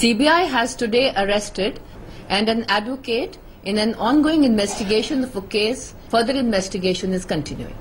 CBI has today arrested and an advocate in an ongoing investigation of a case. Further investigation is continuing.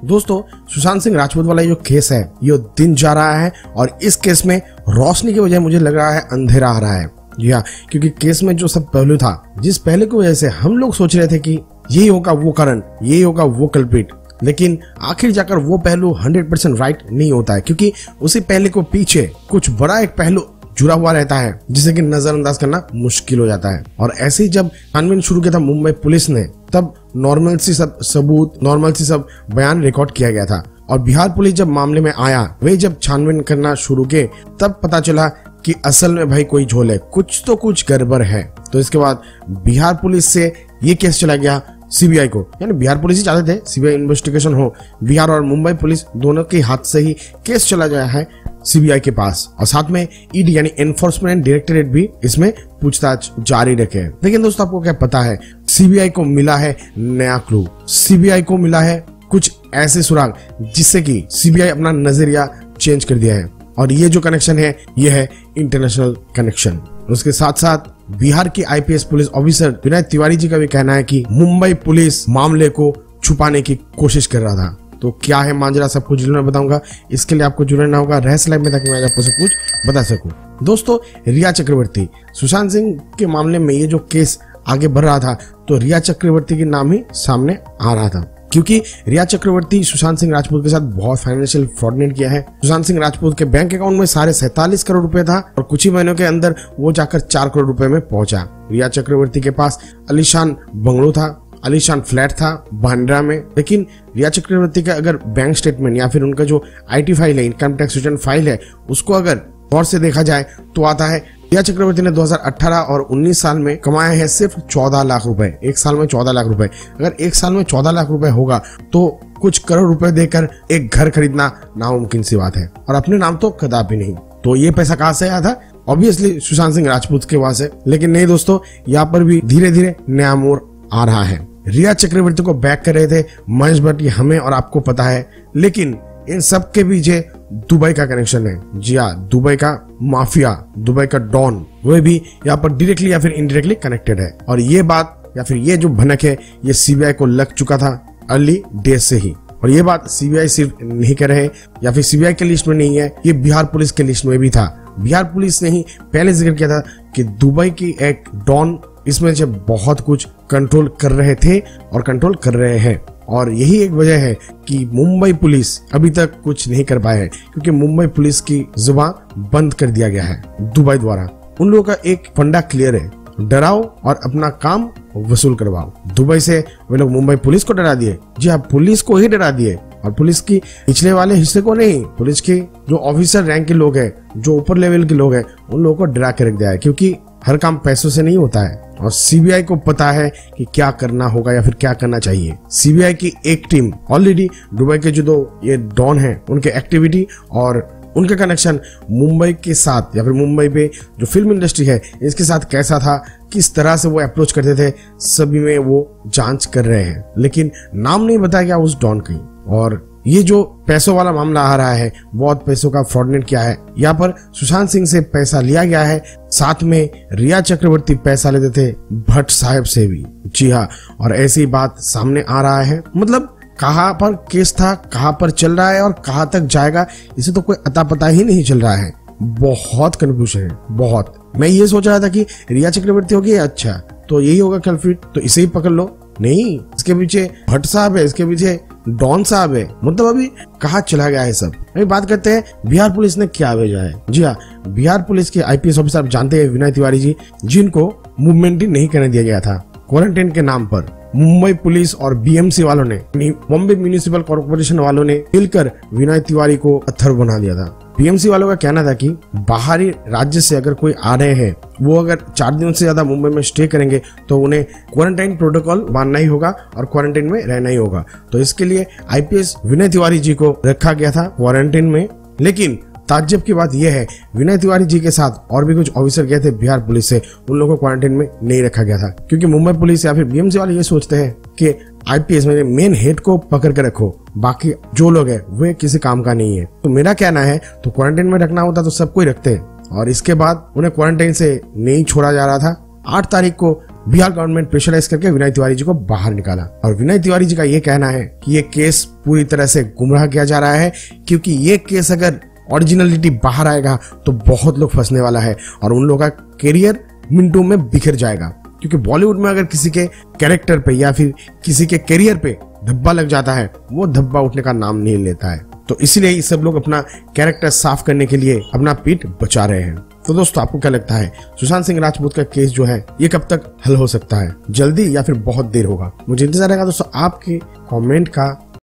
दोस्तों, सुशांत सिंह राजपूत वाला जो case है ये दिन जा रहा है और इस केस में रोशनी की वजह मुझे लग रहा है अंधेरा आ रहा है। जी हाँ, क्योंकि केस में जो सब पहलू था, जिस पहले की वजह से हम लोग सोच रहे थे कि यही होगा वो कारण, यही होगा वो कल्प्रिट, लेकिन आखिर जाकर वो पहलू 100% राइट नहीं होता है, क्योंकि उसी पहले को पीछे कुछ बड़ा एक पहलू जुड़ा हुआ रहता है जिसे कि नजरअंदाज करना मुश्किल हो जाता है। और ऐसे ही जब छानबीन शुरू किया था मुंबई पुलिस ने, तब नॉर्मल सी सब सबूत, नॉर्मल सी सब बयान रिकॉर्ड किया गया था। और बिहार पुलिस जब मामले में आया, वे जब छानबीन करना शुरू किए, तब पता चला कि असल में भाई कोई झोल है, कुछ तो कुछ गड़बड़ है। तो इसके बाद बिहार पुलिस से ये केस चला गया सीबीआई को, यानी बिहार पुलिस ही चाहते थे सीबीआई इन्वेस्टिगेशन हो। बिहार और मुंबई पुलिस दोनों के हाथ से ही केस चला गया है सीबीआई के पास, और साथ में ईडी यानी एनफोर्समेंट डायरेक्टरेट भी इसमें पूछताछ जारी रखे। लेकिन दोस्तों, आपको क्या पता है, सीबीआई को मिला है नया क्लू, सीबीआई को मिला है कुछ ऐसे सुराग जिससे कि सीबीआई अपना नजरिया चेंज कर दिया है। और ये जो कनेक्शन है, ये है इंटरनेशनल कनेक्शन। उसके साथ साथ बिहार की IPS police officer Vinay Tiwari ji का भी कहना है कि मुंबई पुलिस मामले को छुपाने की कोशिश कर रहा था। तो क्या है मांजरा, सब कुछ डिटेल में बताऊंगा। इसके लिए आपको जुड़ना होगा रहस्य लाइव में, ताकि मैं आपको सब कुछ बता सकूं। दोस्तों, रिया चक्रवर्ती, सुशांत सिंह के मामले में ये जो केस आगे बढ़ रहा था, तो रिया चक्रवर्ती के नाम ही सामने आ रहा था, क्योंकि रिया चक्रवर्ती सुशांत सिंह राजपूत के साथ बहुत फाइनेंशियल फ्रॉडनेट किया है। सुशांत सिंह राजपूत के बैंक अकाउंट में 47.5 करोड़ रुपए था और कुछ ही महीनों के अंदर वो जाकर 4 करोड़ रुपए में पहुंचा। रिया चक्रवर्ती के पास आलीशान बंगलो था, आलीशान फ्लैट था बांद्रा में। लेकिन रिया चक्रवर्ती का अगर बैंक स्टेटमेंट या फिर उनका जो आईटी फाइल है, इनकम टैक्स रिटर्न फाइल है, उसको अगर गौर से देखा जाए तो आता है रिया चक्रवर्ती ने 2018 और 19 साल में कमाए हैं सिर्फ 14 लाख रुपए। एक साल में 14 लाख रुपए। अगर एक साल में 14 लाख रुपए होगा तो कुछ करोड़ रुपए देकर एक घर खरीदना नामुमकिन सी बात है, और अपने नाम तो कदापि नहीं। तो ये पैसा कहां से आया था? ऑब्वियसली सुशांत सिंह राजपूत के वहां से। लेकिन नहीं दोस्तों, यहाँ पर भी धीरे धीरे नया मोड़ आ रहा है। रिया चक्रवर्ती को बैक कर रहे थे महेश भट्ट, हमें और आपको पता है, लेकिन इन सब के पीछे दुबई का कनेक्शन है। जी हाँ, दुबई का माफिया, दुबई का डॉन, वह भी यहाँ पर डायरेक्टली या फिर इनडायरेक्टली कनेक्टेड है। और ये बात या फिर ये जो भनक है, ये सीबीआई को लग चुका था अर्ली डेज से ही। और ये बात सीबीआई सिर्फ नहीं कर रहे या फिर सीबीआई के लिस्ट में नहीं है, ये बिहार पुलिस के लिस्ट में भी था। बिहार पुलिस ने ही पहले जिक्र किया था कि दुबई की एक डॉन इसमें से बहुत कुछ कंट्रोल कर रहे थे और कंट्रोल कर रहे हैं। और यही एक वजह है कि मुंबई पुलिस अभी तक कुछ नहीं कर पाए हैं, क्योंकि मुंबई पुलिस की जुबान बंद कर दिया गया है दुबई द्वारा। उन लोगों का एक फंडा क्लियर है, डराओ और अपना काम वसूल करवाओ। दुबई से वे लोग मुंबई पुलिस को डरा दिए। जी हाँ, पुलिस को ही डरा दिए, और पुलिस की पिछले वाले हिस्से को नहीं, पुलिस के जो ऑफिसर रैंक के लोग हैं, जो ऊपर लेवल के लोग हैं, उन लोगों को डरा के रख दिया है, क्योंकि हर काम पैसों से नहीं होता है। और सीबीआई को पता है कि क्या करना होगा या फिर क्या करना चाहिए। सीबीआई की एक टीम ऑलरेडी दुबई के जो दो ये डॉन हैं, उनके एक्टिविटी और उनके कनेक्शन मुंबई के साथ या फिर मुंबई पे जो फिल्म इंडस्ट्री है इसके साथ कैसा था, किस तरह से वो अप्रोच करते थे, सभी में वो जांच कर रहे हैं। लेकिन नाम नहीं बताया गया उस डॉन की। और ये जो पैसों वाला मामला आ रहा है, बहुत पैसों का फ्रॉडनेट किया है। यहाँ पर सुशांत सिंह से पैसा लिया गया है, साथ में रिया चक्रवर्ती पैसा लेते थे भट्ट साहब से भी। जी हाँ, और ऐसी बात सामने आ रहा है। मतलब कहाँ पर केस था, कहाँ पर चल रहा है और कहाँ तक जाएगा, इसे तो कोई अता पता ही नहीं चल रहा है। बहुत कंफ्यूजन है, बहुत। मैं ये सोच रहा था कि रिया चक्रवर्ती होगी, अच्छा तो यही होगा कल्प्रिट, तो इसे ही पकड़ लो। नहीं, इसके पीछे भट्ट साहब है, इसके पीछे डॉन साहब है। मतलब अभी कहाँ चला गया है सब। अभी बात करते हैं बिहार पुलिस ने क्या भेजा है। जी हाँ, बिहार पुलिस के आईपीएस ऑफिसर आप जानते हैं विनय तिवारी जी, जिनको मूवमेंट ही नहीं करने दिया गया था क्वारंटाइन के नाम पर। मुंबई पुलिस और बीएमसी वालों ने, बॉम्बे म्यूनिसिपल कॉर्पोरेशन वालों ने मिलकर विनय तिवारी को पत्थर बना दिया था। बीएमसी वालों का कहना था कि बाहरी राज्य से अगर कोई आ रहे हैं, वो अगर 4 दिन से ज्यादा मुंबई में स्टे करेंगे तो उन्हें क्वारंटाइन प्रोटोकॉल मानना ही होगा और क्वारंटाइन में रहना ही होगा। तो इसके लिए आईपीएस विनय तिवारी जी को रखा गया था क्वारंटाइन में। लेकिन ताज्जुब की बात यह है, विनय तिवारी जी के साथ और भी कुछ ऑफिसर गए थे बिहार पुलिस से, उन लोगों को क्वारंटाइन में नहीं रखा गया था, क्योंकि मुंबई पुलिस या फिर बीएमसी वाले ये सोचते हैं कि आईपीएस में मेन हेड को पकड़ कर रखो, बाकी जो लोग हैं वे किसी काम का नहीं है। तो मेरा कहना है, तो क्वारंटाइन में रखना होता तो सब कोई रखते हैं। और इसके बाद उन्हें क्वारंटाइन से नहीं छोड़ा जा रहा था। 8 तारीख को बिहार गवर्नमेंट प्रेशराइज करके विनय तिवारी जी को बाहर निकाला और विनय तिवारी जी का ये कहना है कि ये केस पूरी तरह से गुमराह किया जा रहा है, क्योंकि ये केस अगर ओरिजिनलिटी बाहर आएगा तो बहुत लोग फंसने वाला है और उन लोगों का करियर मिनटों में बिखर जाएगा। क्योंकि बॉलीवुड में अगर किसी के कैरेक्टर पे या फिर किसी के करियर पे धब्बा लग जाता है, वो धब्बा उठने का नाम नहीं लेता है। तो इसीलिए ये सब लोग अपना कैरेक्टर साफ करने के लिए अपना पीठ बचा रहे हैं। तो दोस्तों, आपको क्या लगता है सुशांत सिंह राजपूत का केस जो है ये कब तक हल हो सकता है? जल्दी या फिर बहुत देर होगा? मुझे इंतजार रहेगा दोस्तों आपके कमेंट का।